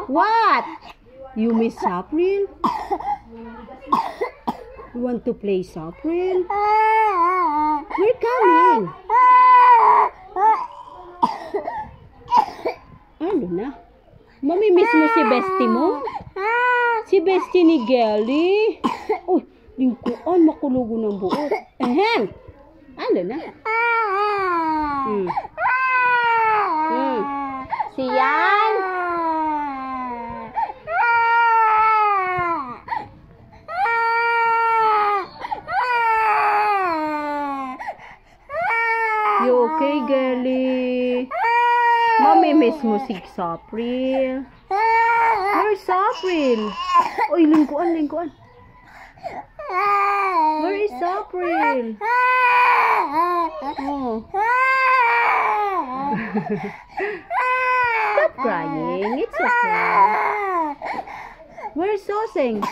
What? You miss April? You want to play April? We're coming. Ano na? Mamimiss mo si bestie mo? Si bestie ni Gelly? Uy, lingkuan, makulugo ng buot. Ahem. Ano na? Siyan? You okay, Gelly? Mamimiss mo si April? Where's April? Uy, lingkuan. Where is April? Oh. Stop crying. It's okay. Where's Soseng?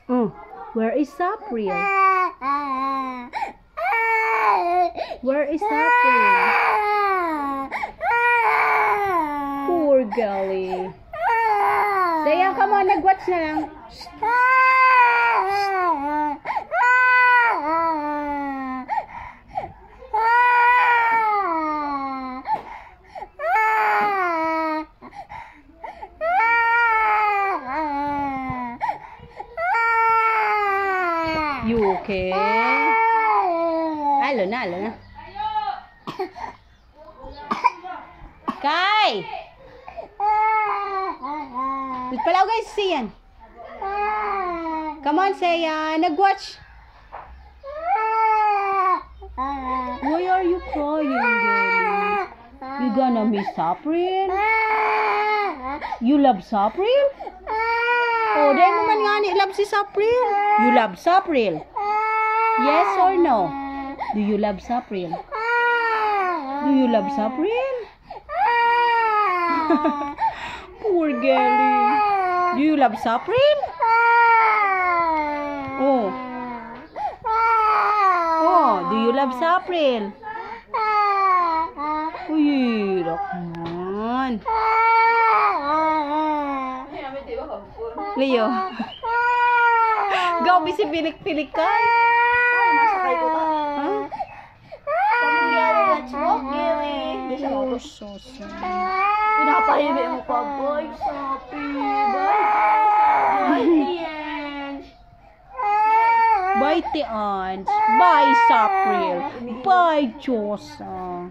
Oh, where is April? Where is April? Poor Gelly. Sayang, come on, nag-watch na lang. You okay? Alo na. Kai! Palaw guys, Siyan. Come on, Siyan. Nag-watch. Why are you crying, Gelly? You gonna miss April? You love April? Oh, dahil mo man nga ni love si April. You love April? Yes or no? Do you love April? Do you love April? Poor Gelly. Do you love April? Oh. Oh, do you love April? Uy, Rockman. Leo. Gaw, bisi pilik-pilik ka. Ay, masakay ko ka. Let's walk, Gelly. Oh, so sad. Pinapahimik mo pa, boy. Sapi, bye, the aunt. Bye, April. Bye, Josa.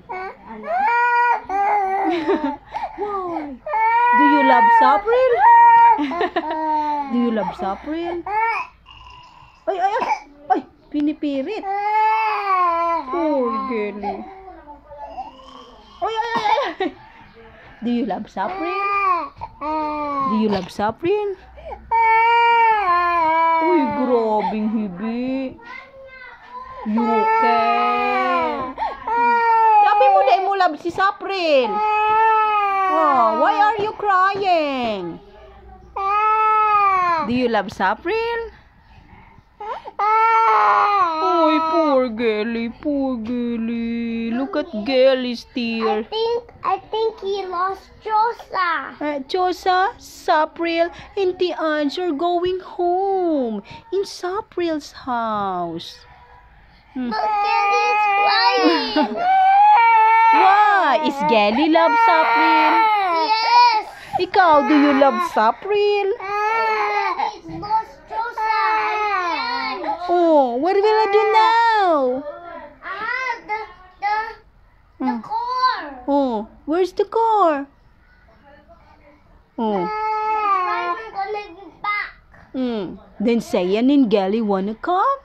Why? Do you love April? Do you love April? Ay, pinipirit. Poor Gelly. Ay. Do you love April? Do you love April? Uy, grabing hibi. You okay? Sabi mo dahil mo love si April. Oh, why are you crying? Do you love April? Uy, poor Gelly. Look at Gelly's tear. I think he lost Josa. Josa, April, and the aunts are going home in April's house. But Gelly's crying. Why? Is Gelly love April? Yes. Ikaw, do you love April? He lost Josa. Oh, what will I do now? The car. Oh, where's the car? Oh. I'm gonna be back. Then Sayan and Gelly wanna come?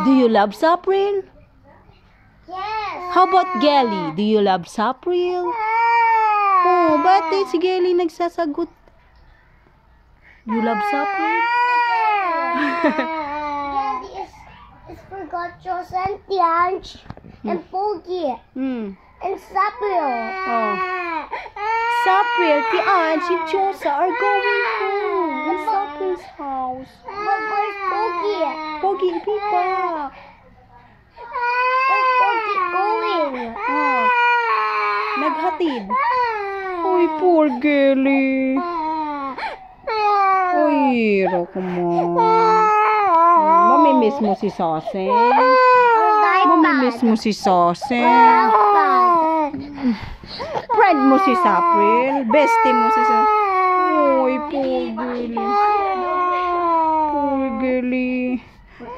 Do you love April? Yes. How about Gelly? Do you love April? Oh, bakit si Gelly nagsasagot? You love April? Gelly is forgot Josa and Tianj and Pogi and April. Oh. April, the aunt, and Josa are going home in April's house. But where's Pogi? Pogi and Pipa. Where's Pogi going? Oh. kapatid. Uy, poor girly. Uy, hero ko mo. Mamimiss mo si Sose. Mamimiss mo si Sose. Friend mo si Sapril. Bestie mo si Sapril. Uy, poor girly. Poor girly.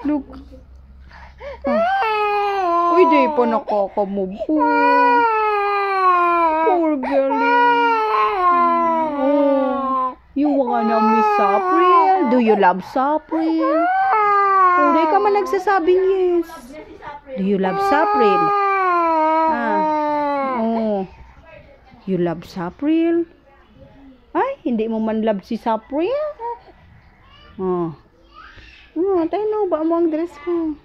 Look. Uy, di pa nakakamove. Poor girly. Oh, you wanna miss Sapril? Do you love Sapril? Oh, di ka man nagsasabing yes. Do you love Sapril? Oh, you love Sapril? Ay, hindi mo man love si Sapril? Tayo no, ba mo ang dress ko?